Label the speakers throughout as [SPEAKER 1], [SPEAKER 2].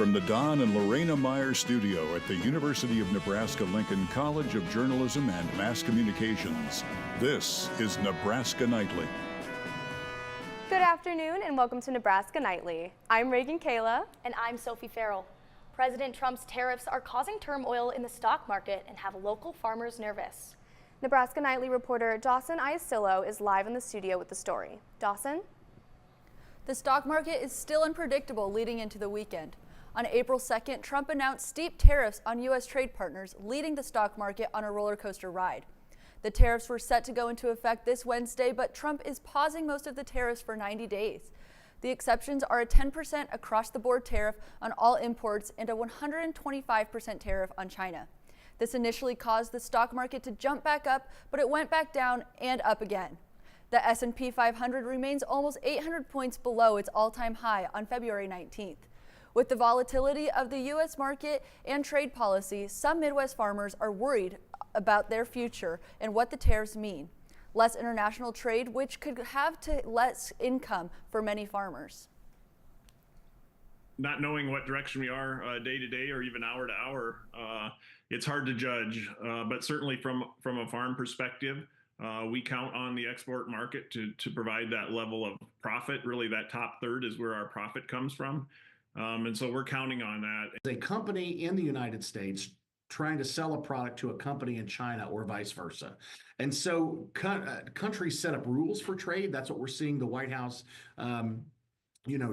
[SPEAKER 1] from the Don and Lorena Meyer studio at the University of Nebraska-Lincoln College of Journalism and Mass Communications, this is Nebraska Nightly.
[SPEAKER 2] Good afternoon and welcome to Nebraska Nightly. I'm Reagan Kayla.
[SPEAKER 3] And I'm Sophie Farrell. President Trump's tariffs are causing turmoil in the stock market and have local farmers nervous.
[SPEAKER 2] Nebraska Nightly reporter Dawson Iasillo is live in the studio with the story. Dawson?
[SPEAKER 4] The stock market is still unpredictable leading into the weekend. On April 2nd, Trump announced steep tariffs on U.S. trade partners, leading the stock market on a roller coaster ride. The tariffs were set to go into effect this Wednesday, but Trump is pausing most of the tariffs for 90 days. The exceptions are a 10% across-the-board tariff on all imports and a 125% tariff on China. This initially caused the stock market to jump back up, but it went back down and up again. The S&P 500 remains almost 800 points below its all-time high on February 19th. With the volatility of the U.S. market and trade policy, some Midwest farmers are worried about their future and what the tariffs mean. Less international trade, which could have to less income for many farmers.
[SPEAKER 5] Not knowing what direction we are day to day or even hour to hour, it's hard to judge. But certainly from a farm perspective, we count on the export market to provide that level of profit. Really, that top third is where our profit comes from. And so we're counting on that.
[SPEAKER 6] A company in the United States trying to sell a product to a company in China or vice versa. And so countries set up rules for trade. That's what we're seeing the White House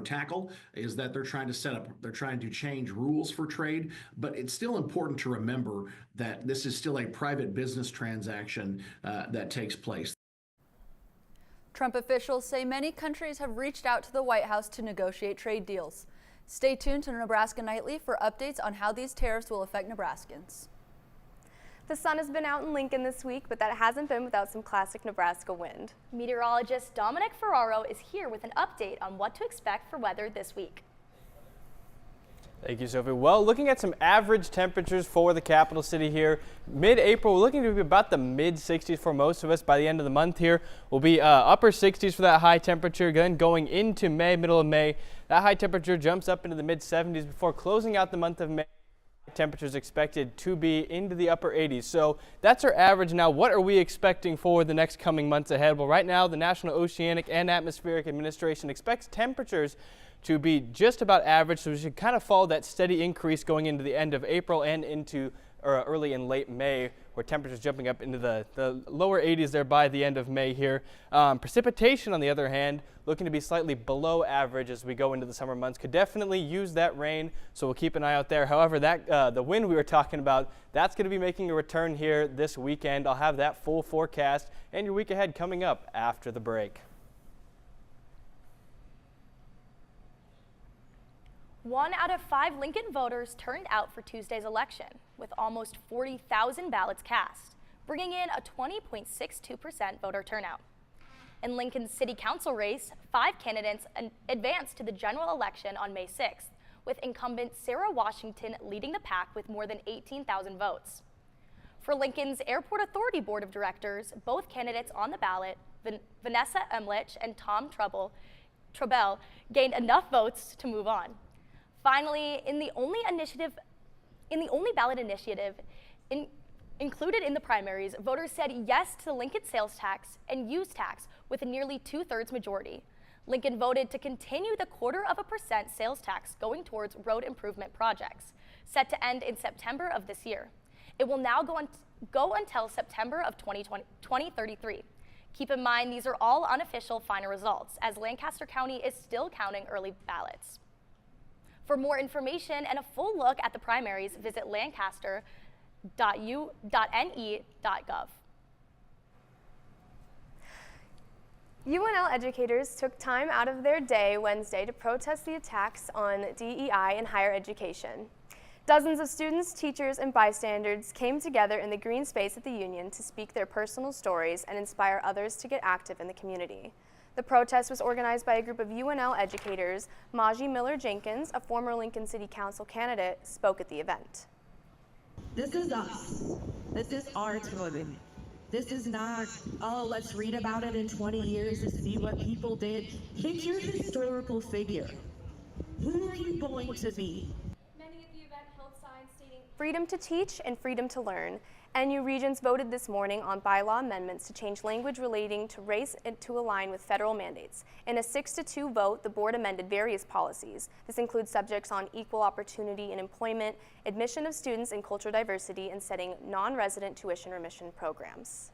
[SPEAKER 6] tackle, is that they're trying to change rules for trade. But it's still important to remember that this is still a private business transaction that takes place.
[SPEAKER 4] Trump officials say many countries have reached out to the White House to negotiate trade deals. Stay tuned to Nebraska Nightly for updates on how these tariffs will affect Nebraskans.
[SPEAKER 2] The sun has been out in Lincoln this week, but that hasn't been without some classic Nebraska wind.
[SPEAKER 3] Meteorologist Dominic Ferraro is here with an update on what to expect for weather this week.
[SPEAKER 7] Thank you, Sophie. Well, looking at some average temperatures for the capital city here, mid-April, we're looking to be about the mid-60s for most of us. By the end of the month here, we'll be upper 60s for that high temperature. Again, going into May, middle of May, that high temperature jumps up into the mid-70s before closing out the month of May. Temperatures expected to be into the upper 80s. So that's our average. Now, what are we expecting for the next coming months ahead? Well, right now, the National Oceanic and Atmospheric Administration expects temperatures to be just about average, so we should kind of follow that steady increase going into the end of April and into early and late May, where temperatures jumping up into the lower 80s there by the end of May here. Precipitation, on the other hand, looking to be slightly below average as we go into the summer months. Could definitely use that rain, so we'll keep an eye out there. However, that the wind we were talking about, that's going to be making a return here this weekend. I'll have that full forecast and your week ahead coming up after the break.
[SPEAKER 3] 1 out of 5 Lincoln voters turned out for Tuesday's election, with almost 40,000 ballots cast, bringing in a 20.62% voter turnout. In Lincoln's city council race, 5 candidates advanced to the general election on May 6th, with incumbent Sarah Washington leading the pack with more than 18,000 votes. For Lincoln's Airport Authority Board of Directors, both candidates on the ballot, Vanessa Emlich and Tom Trebell, gained enough votes to move on. Finally, in the only ballot initiative included in the primaries, voters said yes to the Lincoln sales tax and use tax with a nearly 2/3 majority. Lincoln voted to continue the 0.25% sales tax going towards road improvement projects, set to end in September of this year. It will now go until September of 2033. Keep in mind, these are all unofficial final results, as Lancaster County is still counting early ballots. For more information and a full look at the primaries, visit lancaster.u.ne.gov.
[SPEAKER 2] UNL educators took time out of their day Wednesday to protest the attacks on DEI in higher education. Dozens of students, teachers, and bystanders came together in the green space at the Union to speak their personal stories and inspire others to get active in the community. The protest was organized by a group of UNL educators. Maji Miller-Jenkins, a former Lincoln City Council candidate, spoke at the event.
[SPEAKER 8] This is us. This is our time. This is not, oh, let's read about it in 20 years to see what people did. Pick your historical figure. Who are you going to be?
[SPEAKER 2] freedom to teach and freedom to learn. NU Regents voted this morning on bylaw amendments to change language relating to race and to align with federal mandates. In a 6-2 vote, the board amended various policies. This includes subjects on equal opportunity in employment, admission of students, and cultural diversity, and setting non-resident tuition remission programs.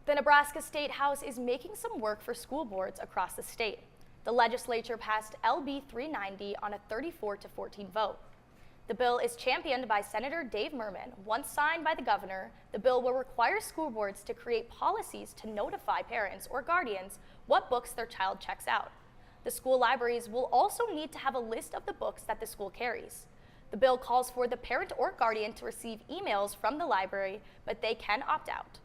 [SPEAKER 3] The Nebraska State House is making some work for school boards across the state. The legislature passed LB 390 on a 34-14 vote. The bill is championed by Senator Dave Merman. Once signed by the governor, the bill will require school boards to create policies to notify parents or guardians what books their child checks out. The school libraries will also need to have a list of the books that the school carries. The bill calls for the parent or guardian to receive emails from the library, but they can opt out.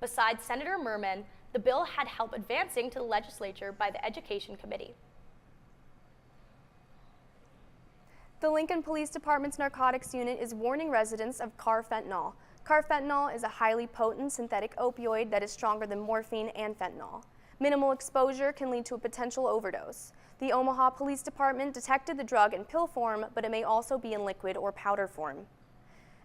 [SPEAKER 3] Besides Senator Merman, the bill had help advancing to the legislature by the Education Committee.
[SPEAKER 2] The Lincoln Police Department's narcotics unit is warning residents of carfentanil. Carfentanil is a highly potent synthetic opioid that is stronger than morphine and fentanyl. Minimal exposure can lead to a potential overdose. The Omaha Police Department detected the drug in pill form, but it may also be in liquid or powder form.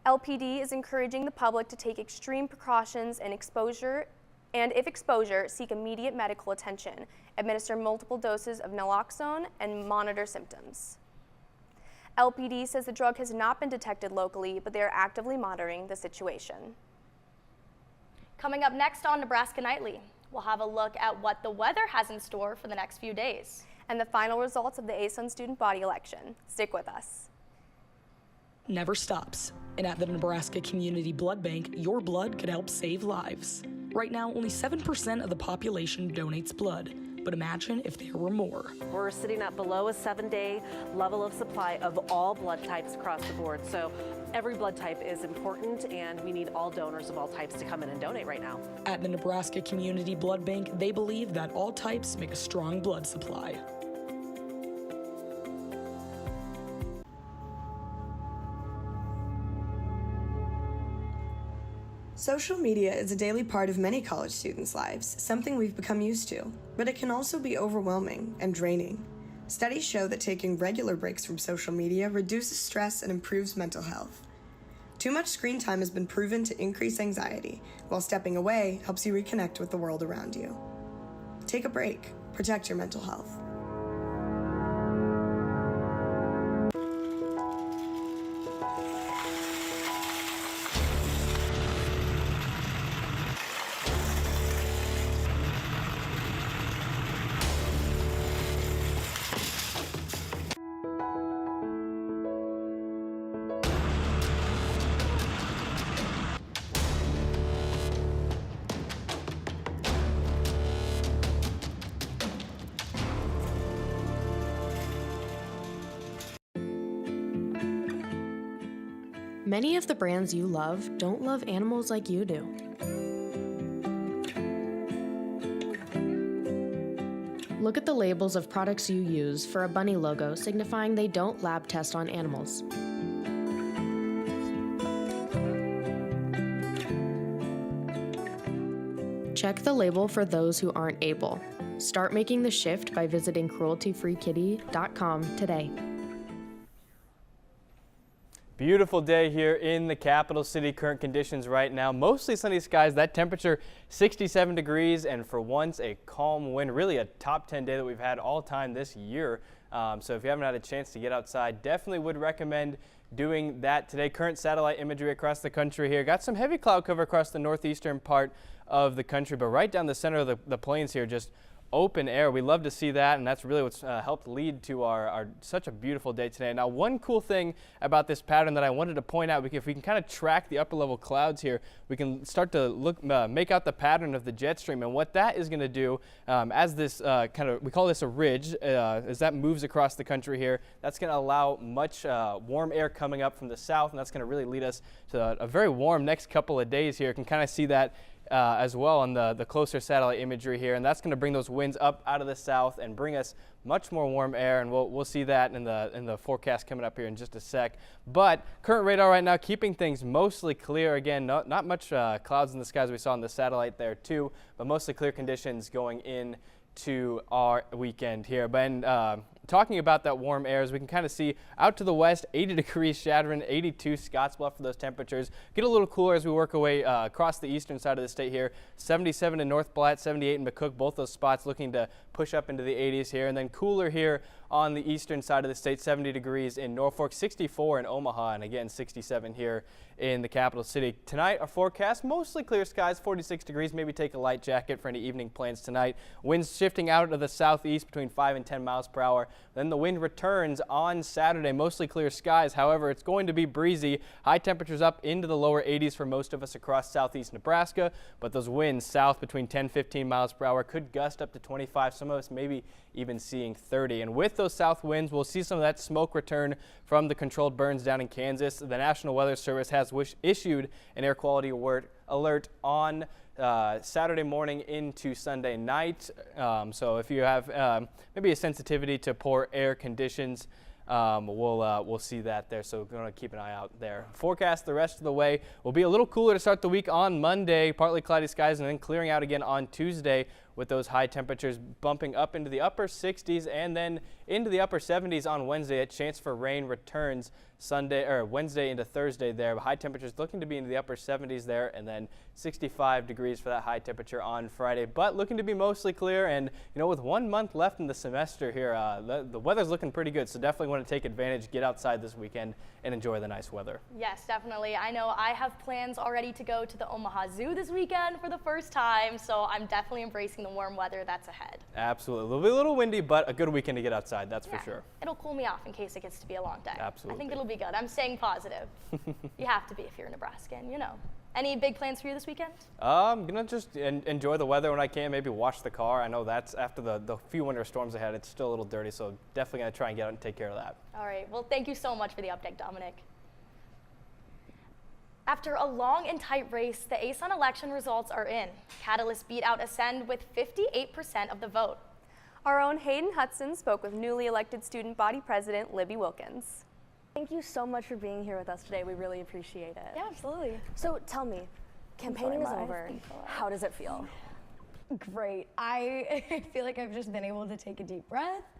[SPEAKER 2] LPD is encouraging the public to take extreme precautions and if exposure, seek immediate medical attention, administer multiple doses of naloxone, and monitor symptoms. LPD says the drug has not been detected locally, but they are actively monitoring the situation.
[SPEAKER 3] Coming up next on Nebraska Nightly, we'll have a look at what the weather has in store for the next few days.
[SPEAKER 2] And the final results of the ASUN student body election. Stick with us.
[SPEAKER 9] Never stops. And at the Nebraska Community Blood Bank, your blood could help save lives. Right now, only 7% of the population donates blood. But imagine if there were more.
[SPEAKER 10] We're sitting at below a 7-day level of supply of all blood types across the board. So every blood type is important, and we need all donors of all types to come in and donate right now.
[SPEAKER 9] At the Nebraska Community Blood Bank, they believe that all types make a strong blood supply.
[SPEAKER 11] Social media is a daily part of many college students' lives, something we've become used to, but it can also be overwhelming and draining. Studies show that taking regular breaks from social media reduces stress and improves mental health. Too much screen time has been proven to increase anxiety, while stepping away helps you reconnect with the world around you. Take a break. Protect your mental health.
[SPEAKER 12] Many of the brands you love don't love animals like you do. Look at the labels of products you use for a bunny logo signifying they don't lab test on animals. Check the label for those who aren't able. Start making the shift by visiting crueltyfreekitty.com today.
[SPEAKER 7] Beautiful day here in the capital city. Current conditions right now, mostly sunny skies. That temperature 67 degrees, and for once a calm wind. Really a top 10 day that we've had all time this year. So if you haven't had a chance to get outside, definitely would recommend doing that today. Current satellite imagery across the country here. Got some heavy cloud cover across the northeastern part of the country, but right down the center of the plains here, just open air. We love to see that, and that's really what's helped lead to our such a beautiful day today. Now, one cool thing about this pattern that I wanted to point out, if we can kind of track the upper level clouds here, we can start to look, make out the pattern of the jet stream, and what that is going to do as this we call this a ridge, as that moves across the country here, that's going to allow much warm air coming up from the south, and that's going to really lead us to a very warm next couple of days here. You can kind of see that as well on the closer satellite imagery here, and that's going to bring those winds up out of the south and bring us much more warm air, and we'll see that in the forecast coming up here in just a sec. But current radar right now keeping things mostly clear. Again, not much clouds in the skies we saw on the satellite there too, but mostly clear conditions going in to our weekend here. But talking about that warm air, as we can kind of see out to the west, 80 degrees Shadron, 82 Scottsbluff for those temperatures. Get a little cooler as we work away across the eastern side of the state here. 77 in North Platte, 78 in McCook, both those spots looking to push up into the 80s here. And then cooler here on the eastern side of the state, 70 degrees in Norfolk, 64 in Omaha, and again 67 here in the capital city. Tonight, our forecast, mostly clear skies, 46 degrees. Maybe take a light jacket for any evening plans tonight. Winds shifting out of the southeast between 5 and 10 miles per hour. Then the wind returns on Saturday, mostly clear skies. However, it's going to be breezy. High temperatures up into the lower 80s for most of us across southeast Nebraska, but those winds south between 10-15 miles per hour could gust up to 25. Some of us maybe even seeing 30. And with those south winds, we'll see some of that smoke return from the controlled burns down in Kansas. The National Weather Service has issued an air quality alert on Saturday morning into Sunday night. So if you have maybe a sensitivity to poor air conditions, we'll see that there. So we're going to keep an eye out there. Forecast the rest of the way will be a little cooler to start the week on Monday, partly cloudy skies, and then clearing out again on Tuesday, with those high temperatures bumping up into the upper 60s and then into the upper 70s on Wednesday. A chance for rain returns Wednesday into Thursday there. High temperatures looking to be into the upper 70s there, and then 65 degrees for that high temperature on Friday. But looking to be mostly clear, and with 1 month left in the semester here, the weather's looking pretty good. So definitely want to take advantage, get outside this weekend, and enjoy the nice weather.
[SPEAKER 3] Yes, definitely. I know I have plans already to go to the Omaha Zoo this weekend for the first time, so I'm definitely embracing the warm weather that's ahead.
[SPEAKER 7] Absolutely. It'll be a little windy, but a good weekend to get outside, that's for sure.
[SPEAKER 3] It'll cool me off in case it gets to be a long day.
[SPEAKER 7] Absolutely.
[SPEAKER 3] I think it'll be good. I'm staying positive. You have to be if you're a Nebraskan, Any big plans for you this weekend?
[SPEAKER 7] I'm going to just enjoy the weather when I can, maybe wash the car. I know that's after the few winter storms I had, it's still a little dirty, so definitely going to try and get out and take care of that.
[SPEAKER 3] All right. Well, thank you so much for the update, Dominic. After a long and tight race, the ASUN election results are in. Catalyst beat out Ascend with 58% of the vote.
[SPEAKER 2] Our own Hayden Hudson spoke with newly elected student body president Libby Wilkins.
[SPEAKER 13] Thank you so much for being here with us today. We really appreciate it.
[SPEAKER 3] Yeah, absolutely.
[SPEAKER 13] So tell me, campaigning is over. How does it feel?
[SPEAKER 14] Great. I feel like I've just been able to take a deep breath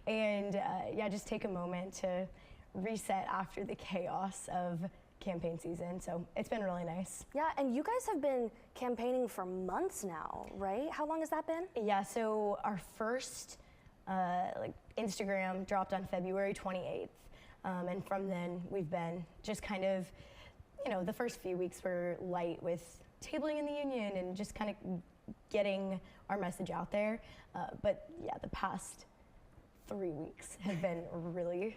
[SPEAKER 14] and just take a moment to reset after the chaos of campaign season. So it's been really nice.
[SPEAKER 13] Yeah, and you guys have been campaigning for months now, right? How long has that been?
[SPEAKER 14] Yeah, so our first Instagram dropped on February 28th. And from then, we've been just kind of, the first few weeks were light with tabling in the union and just kind of getting our message out there. But yeah, the past 3 weeks have been really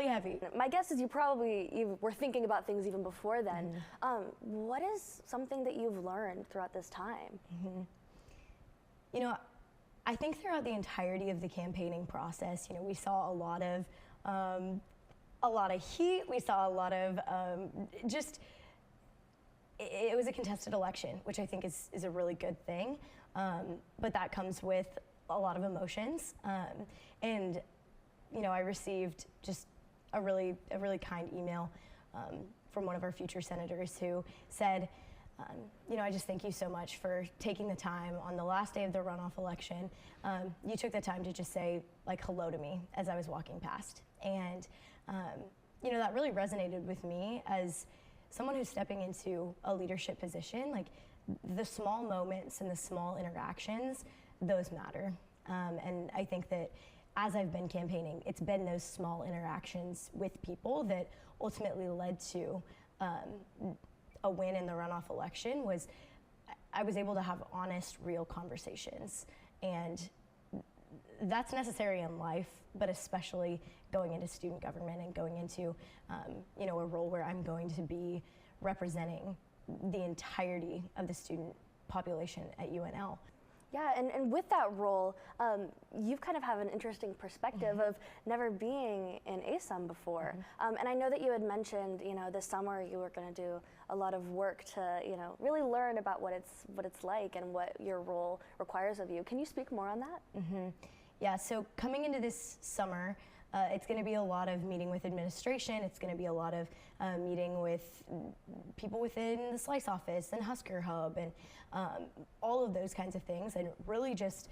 [SPEAKER 14] heavy.
[SPEAKER 13] My guess is you were thinking about things even before then. What is something that you've learned throughout this time?
[SPEAKER 14] I think throughout the entirety of the campaigning process, we saw a lot of heat. We saw a lot of it was a contested election, which I think is a really good thing. But that comes with a lot of emotions. And I received just a really kind email from one of our future senators who said, I just thank you so much for taking the time on the last day of the runoff election. You took the time to just say hello to me as I was walking past. And, that really resonated with me as someone who's stepping into a leadership position. The small moments and the small interactions, those matter. And I think that as I've been campaigning, it's been those small interactions with people that ultimately led to a win in the runoff election. Was I was able to have honest, real conversations. And that's necessary in life, but especially going into student government and going into a role where I'm going to be representing the entirety of the student population at UNL.
[SPEAKER 13] Yeah, and with that role, you've kind of have an interesting perspective of never being in ASUN before. And I know that you had mentioned, this summer you were going to do a lot of work to, really learn about what it's like and what your role requires of you. Can you speak more on that?
[SPEAKER 14] Yeah, so coming into this summer, it's going to be a lot of meeting with administration. It's going to be a lot of meeting with people within the Slice office and Husker Hub and all of those kinds of things, and really just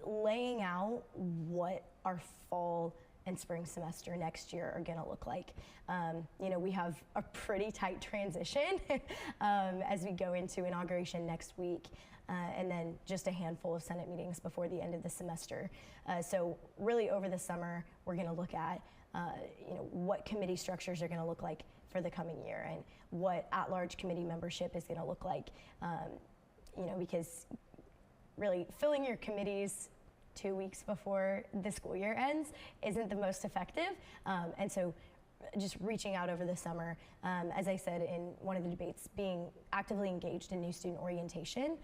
[SPEAKER 14] laying out what our fall and spring semester next year are going to look like. You know, we have a pretty tight transition as we go into inauguration next week, and then just a handful of Senate meetings before the end of the semester. So really over the summer, we're going to look at you know, what committee structures are going to look like for the coming year, and what at-large committee membership is going to look like. You know, because really filling your committees 2 weeks before the school year ends isn't the most effective. And so just reaching out over the summer, as I said in one of the debates, being actively engaged in new student orientation,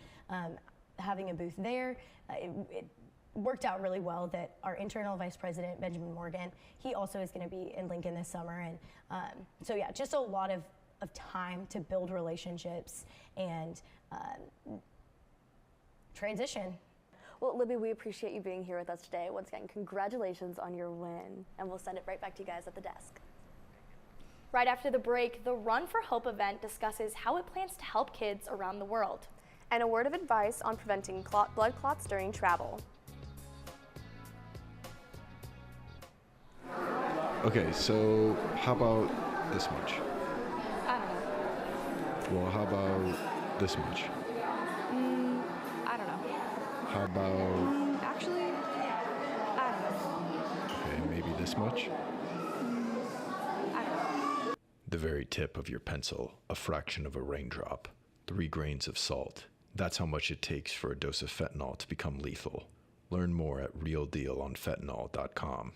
[SPEAKER 14] having a booth there, it worked out really well that our internal vice president, Benjamin Morgan, he also is going to be in Lincoln this summer. And so yeah, just a lot of time to build relationships and transition.
[SPEAKER 13] Well, Libby, we appreciate you being here with us today. Once again, congratulations on your win, and we'll send it right back to you guys at the desk.
[SPEAKER 3] Right after the break, the Run for Hope event discusses how it plans to help kids around the world.
[SPEAKER 2] And a word of advice on preventing blood clots during travel.
[SPEAKER 15] Okay, so how about this much?
[SPEAKER 16] I don't know.
[SPEAKER 15] Well, how about this much?
[SPEAKER 16] I don't know.
[SPEAKER 15] How about...
[SPEAKER 16] Actually, I don't know.
[SPEAKER 15] Okay, maybe this much?
[SPEAKER 16] I don't know.
[SPEAKER 15] The very tip of your pencil, a fraction of a raindrop, 3 grains of salt. That's how much it takes for a dose of fentanyl to become lethal. Learn more at realdealonfentanyl.com.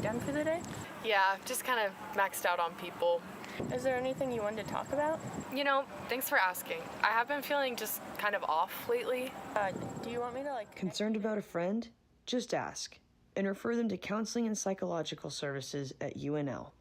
[SPEAKER 17] Done for the day?
[SPEAKER 18] Yeah, just kind of maxed out on people.
[SPEAKER 17] Is there anything you wanted to talk about?
[SPEAKER 18] You know, thanks for asking. I have been feeling just kind of off lately.
[SPEAKER 17] Do you want me to
[SPEAKER 19] Concerned about a friend? Just ask and refer them to counseling and psychological services at UNL.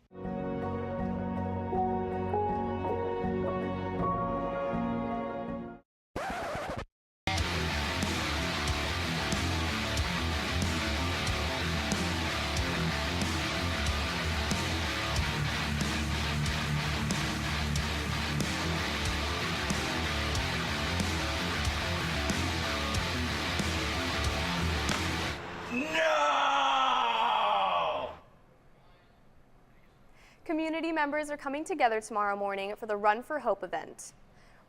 [SPEAKER 2] Community members are coming together tomorrow morning for the Run for Hope event.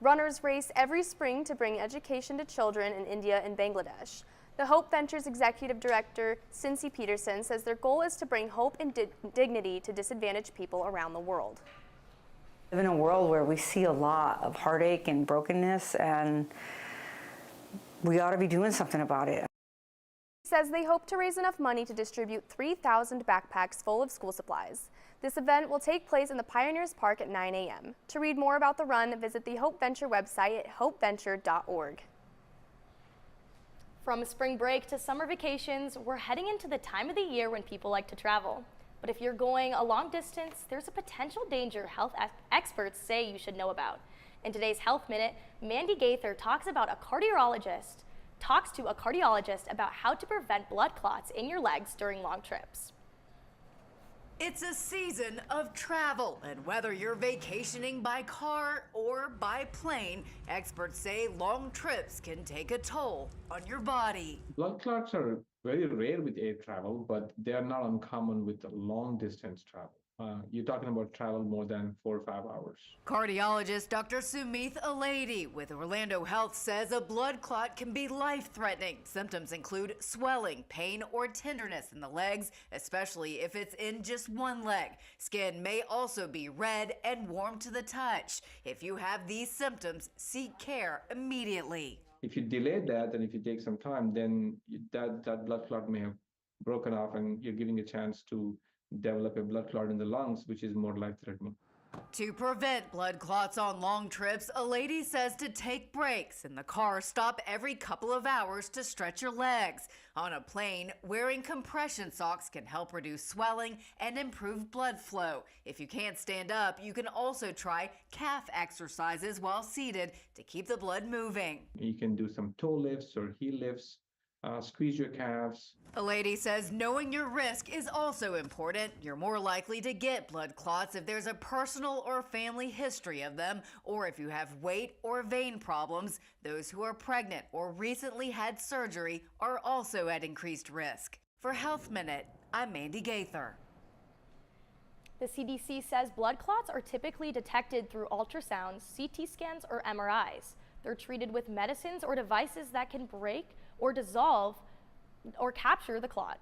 [SPEAKER 2] Runners race every spring to bring education to children in India and Bangladesh. The Hope Ventures Executive Director, Cincy Peterson, says their goal is to bring hope and dignity to disadvantaged people around the world.
[SPEAKER 20] We live in a world where we see a lot of heartache and brokenness, and we ought to be doing something about it.
[SPEAKER 2] He says they hope to raise enough money to distribute 3,000 backpacks full of school supplies. This event will take place in the Pioneers Park at 9 a.m. To read more about the run, visit the Hope Venture website at hopeventure.org.
[SPEAKER 3] From spring break to summer vacations, we're heading into the time of the year when people like to travel. But if you're going a long distance, there's a potential danger health experts say you should know about. In today's Health Minute, Mandy Gaither talks to a cardiologist about how to prevent blood clots in your legs during long trips.
[SPEAKER 21] It's a season of travel, and whether you're vacationing by car or by plane, experts say long trips can take a toll on your body.
[SPEAKER 22] Blood clots are very rare with air travel, but they are not uncommon with long distance travel.
[SPEAKER 1] you're talking about travel more than 4 or 5 hours.
[SPEAKER 21] Cardiologist Dr. Sumith Alady with Orlando Health says a blood clot can be life-threatening. Symptoms include swelling, pain, or tenderness in the legs, especially if it's in just one leg. Skin may also be red and warm to the touch. If you have these symptoms, seek care immediately.
[SPEAKER 1] If you delay that and if you take some time, then that blood clot may have broken off and you're giving a chance to develop a blood clot in the lungs, which is more life-threatening.
[SPEAKER 21] To prevent blood clots on long trips, a lady says to take breaks. In the car, stop every couple of hours to stretch your legs. On a plane, wearing compression socks can help reduce swelling and improve blood flow. If you can't stand up, you can also try calf exercises while seated to keep the blood moving.
[SPEAKER 1] You can do some toe lifts or heel lifts, squeeze your calves.
[SPEAKER 21] A lady says knowing your risk is also important. You're more likely to get blood clots if there's a personal or family history of them, or if you have weight or vein problems. Those who are pregnant or recently had surgery are also at increased risk. For Health Minute, I'm Mandy Gaither.
[SPEAKER 3] The CDC says blood clots are typically detected through ultrasounds, CT scans, or MRIs. They're treated with medicines or devices that can break or dissolve or capture the clot.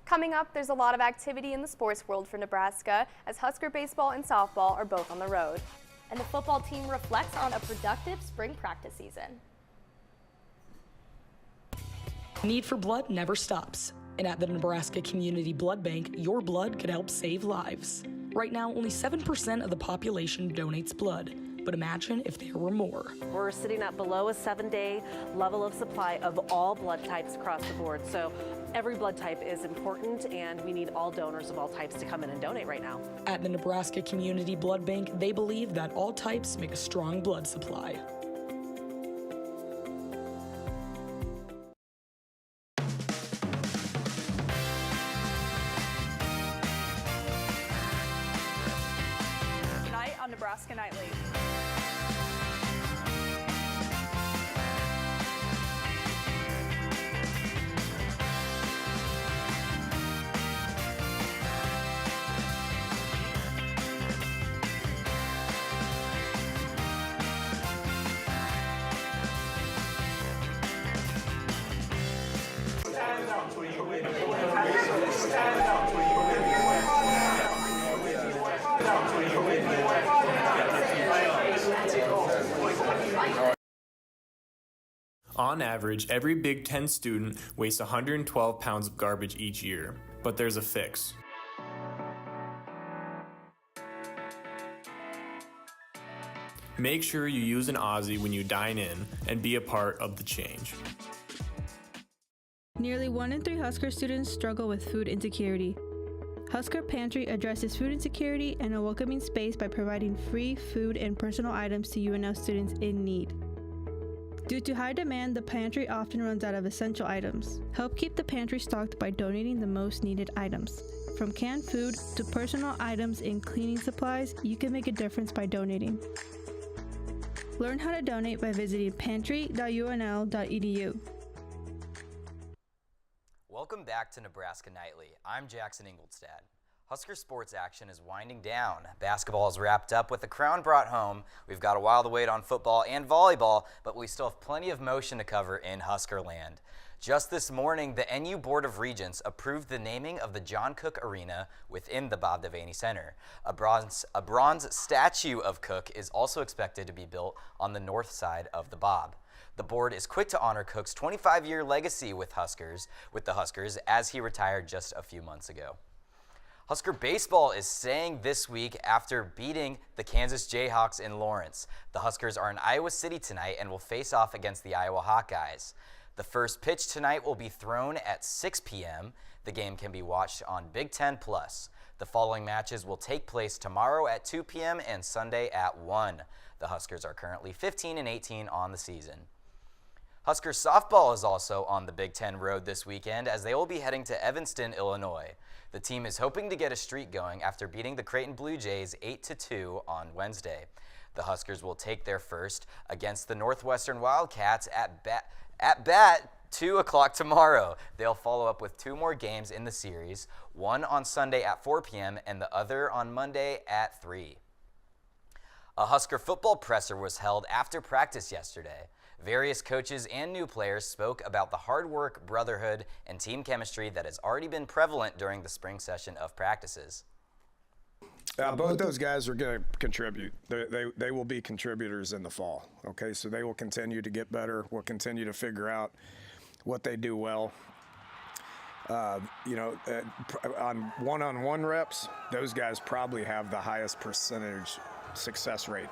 [SPEAKER 2] Coming up, there's a lot of activity in the sports world for Nebraska as Husker baseball and softball are both on the road.
[SPEAKER 3] And the football team reflects on a productive spring practice season.
[SPEAKER 9] Need for blood never stops. And at the Nebraska Community Blood Bank, your blood could help save lives. Right now, only 7% of the population donates blood. But imagine if there were more.
[SPEAKER 10] We're sitting at below a 7-day level of supply of all blood types across the board. So every blood type is important, and we need all donors of all types to come in and donate right now.
[SPEAKER 9] At the Nebraska Community Blood Bank, they believe that all types make a strong blood supply.
[SPEAKER 22] Tonight on Nebraska Nightly.
[SPEAKER 23] On average, every Big Ten student wastes 112 pounds of garbage each year, but there's a fix. Make sure you use an Aussie when you dine in and be a part of the change.
[SPEAKER 24] Nearly 1 in 3 Husker students struggle with food insecurity. Husker Pantry addresses food insecurity and a welcoming space by providing free food and personal items to UNL students in need. Due to high demand, the pantry often runs out of essential items. Help keep the pantry stocked by donating the most needed items. From canned food to personal items and cleaning supplies, you can make a difference by donating. Learn how to donate by visiting pantry.unl.edu.
[SPEAKER 25] Welcome back to Nebraska Nightly. I'm Jackson Ingolstad. Husker sports action is winding down. Basketball is wrapped up with the crown brought home. We've got a while to wait on football and volleyball, but we still have plenty of motion to cover in Husker land. Just this morning, the NU Board of Regents approved the naming of the John Cook Arena within the Bob Devaney Center. A bronze statue of Cook is also expected to be built on the north side of the Bob. The board is quick to honor Cook's 25-year legacy with the Huskers as he retired just a few months ago. Husker baseball is staying this week after beating the Kansas Jayhawks in Lawrence. The Huskers are in Iowa City tonight and will face off against the Iowa Hawkeyes. The first pitch tonight will be thrown at 6 p.m. The game can be watched on Big Ten Plus. The following matches will take place tomorrow at 2 p.m. and Sunday at 1. The Huskers are currently 15-18 on the season. Husker softball is also on the Big Ten road this weekend as they will be heading to Evanston, Illinois. The team is hoping to get a streak going after beating the Creighton Blue Jays 8-2 on Wednesday. The Huskers will take their first against the Northwestern Wildcats at bat 2 o'clock tomorrow. They'll follow up with 2 more games in the series, one on Sunday at 4 p.m. and the other on Monday at 3. A Husker football presser was held after practice yesterday. Various coaches and new players spoke about the hard work, brotherhood, and team chemistry that has already been prevalent during the spring session of practices.
[SPEAKER 4] Both those guys are going to contribute. They will be contributors in the fall. Okay, so they will continue to get better. We'll continue to figure out what they do well. On one-on-one reps, those guys probably have the highest percentage success rate.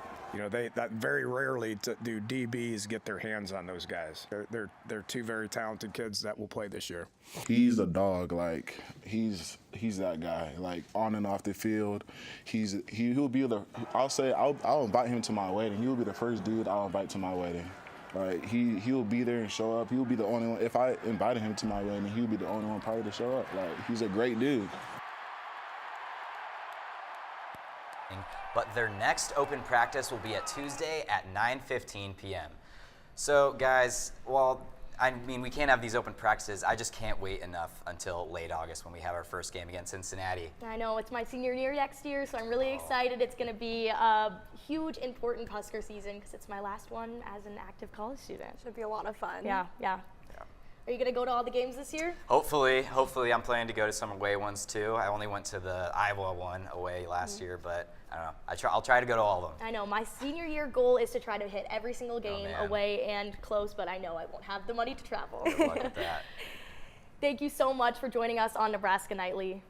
[SPEAKER 4] That very rarely do DBs get their hands on those guys. They're 2 very talented kids that will play this year.
[SPEAKER 5] He's a dog. Like he's that guy. Like on and off the field, he'll be I'll invite him to my wedding. He'll be the first dude I'll invite to my wedding. Right? He'll be there and show up. He'll be the only one. If I invited him to my wedding, he'll be the only one probably to show up. Like he's a great dude.
[SPEAKER 25] But their next open practice will be at Tuesday at 9:15 p.m. So guys, we can't have these open practices. I just can't wait enough until late August when we have our first game against Cincinnati.
[SPEAKER 3] I know, it's my senior year next year, so I'm really excited. It's going to be a huge, important Husker season because it's my last one as an active college student.
[SPEAKER 2] Should be a lot of fun.
[SPEAKER 3] Yeah. Are you going to go to all the games this year?
[SPEAKER 25] Hopefully. I'm planning to go to some away ones too. I only went to the Iowa one away last year, but I don't know. I'll try to go to all of them.
[SPEAKER 3] I know. My senior year goal is to try to hit every single game away and close, but I know I won't have the money to travel.
[SPEAKER 25] Good luck with that.
[SPEAKER 3] Thank you so much for joining us on Nebraska Nightly.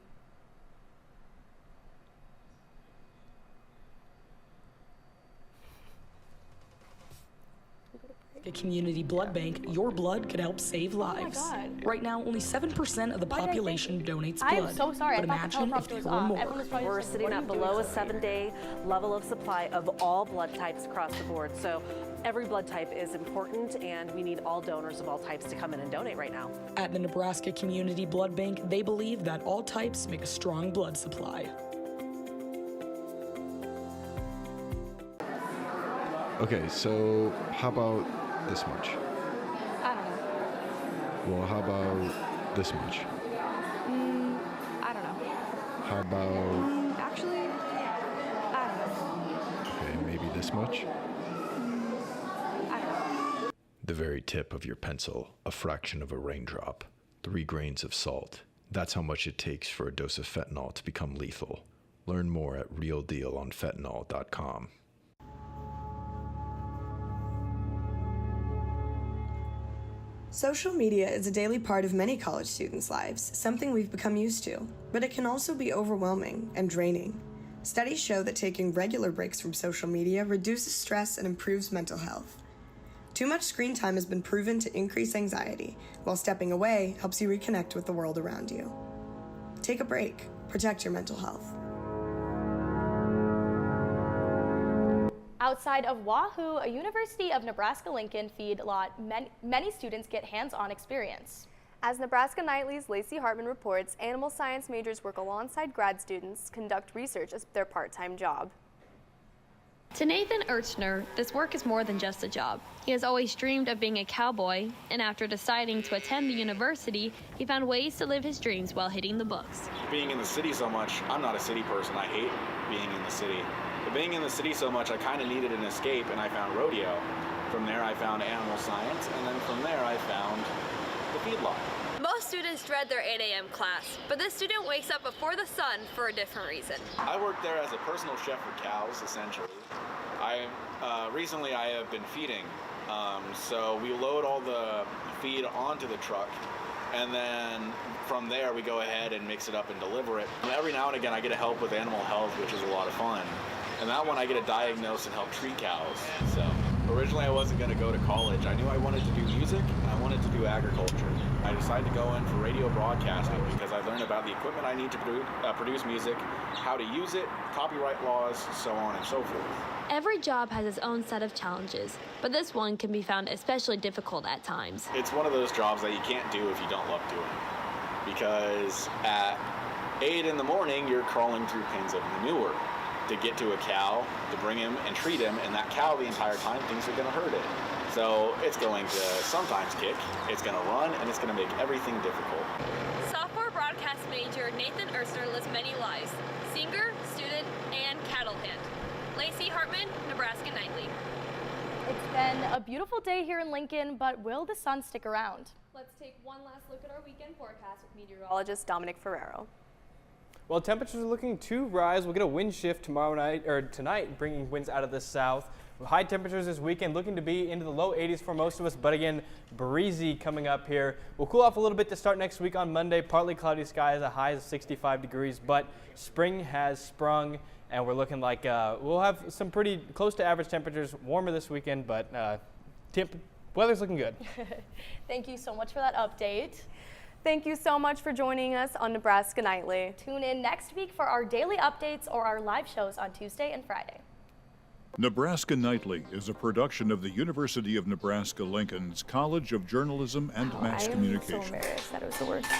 [SPEAKER 9] A community blood bank, your blood could help save lives.
[SPEAKER 3] Oh my God.
[SPEAKER 9] Right now, only 7% of the population donates blood.
[SPEAKER 3] I am so sorry.
[SPEAKER 9] But imagine if there were more.
[SPEAKER 10] We're sitting at below a 7-day level of supply of all blood types across the board. So every blood type is important, and we need all donors of all types to come in and donate right now.
[SPEAKER 9] At the Nebraska Community Blood Bank, they believe that all types make a strong blood supply.
[SPEAKER 15] Okay, so how about this much?
[SPEAKER 16] I don't know.
[SPEAKER 15] Well, how about this much?
[SPEAKER 16] I don't know.
[SPEAKER 15] How about...
[SPEAKER 16] Actually, I don't know.
[SPEAKER 15] Okay, maybe this much?
[SPEAKER 16] I don't know.
[SPEAKER 15] The very tip of your pencil, a fraction of a raindrop, 3 grains of salt. That's how much it takes for a dose of fentanyl to become lethal. Learn more at realdealonfentanyl.com.
[SPEAKER 11] Social media is a daily part of many college students' lives, something we've become used to, but it can also be overwhelming and draining. Studies show that taking regular breaks from social media reduces stress and improves mental health. Too much screen time has been proven to increase anxiety, while stepping away helps you reconnect with the world around you. Take a break. Protect your mental health.
[SPEAKER 3] Outside of Wahoo, a University of Nebraska-Lincoln feedlot, many students get hands-on experience.
[SPEAKER 2] As Nebraska Nightly's Lacey Hartman reports, animal science majors work alongside grad students, conduct research as their part-time job.
[SPEAKER 6] To Nathan Urchner, this work is more than just a job. He has always dreamed of being a cowboy, and after deciding to attend the university, he found ways to live his dreams while hitting the books.
[SPEAKER 8] Being in the city so much, I'm not a city person. I hate being in the city. But being in the city so much, I kind of needed an escape, and I found rodeo. From there, I found animal science, and then from there, I found the feedlot.
[SPEAKER 6] Most students dread their 8 a.m. class, but this student wakes up before the sun for a different reason.
[SPEAKER 8] I work there as a personal chef for cows, essentially. Recently, I have been feeding. So we load all the feed onto the truck, and then from there, we go ahead and mix it up and deliver it. And every now and again, I get to help with animal health, which is a lot of fun. And that one, I get to diagnose and help treat cows. So originally, I wasn't going to go to college. I knew I wanted to do music, and I wanted to do agriculture. I decided to go in for radio broadcasting because I learned about the equipment I need to produce music, how to use it, copyright laws, so on and so forth.
[SPEAKER 6] Every job has its own set of challenges, but this one can be found especially difficult at times.
[SPEAKER 8] It's one of those jobs that you can't do if you don't love doing it. Because at 8 in the morning, you're crawling through pins of manure. to get to a cow, to bring him and treat him, and that cow the entire time thinks they're going to hurt it. So it's going to sometimes kick, it's going to run, and it's going to make everything difficult.
[SPEAKER 6] Sophomore broadcast major Nathan Erstner lives many lives: singer, student, and cattle hand. Lacey Hartman, Nebraska Nightly.
[SPEAKER 3] It's been a beautiful day here in Lincoln, but will the sun stick around?
[SPEAKER 2] Let's take one last look at our weekend forecast with meteorologist Dominic Ferrero.
[SPEAKER 7] Well, temperatures are looking to rise. We'll get a wind shift tonight, bringing winds out of the south. High temperatures this weekend looking to be into the low 80s for most of us, but again, breezy coming up here. We'll cool off a little bit to start next week on Monday. Partly cloudy skies, a high of 65 degrees, but spring has sprung, and we're looking like we'll have some pretty close to average temperatures, warmer this weekend, but weather's looking good.
[SPEAKER 3] Thank you so much for that update.
[SPEAKER 2] Thank you so much for joining us on Nebraska Nightly.
[SPEAKER 3] Tune in next week for our daily updates or our live shows on Tuesday and Friday.
[SPEAKER 12] Nebraska Nightly is a production of the University of Nebraska-Lincoln's College of Journalism and Mass Communication.
[SPEAKER 2] I am so embarrassed that it was the worst.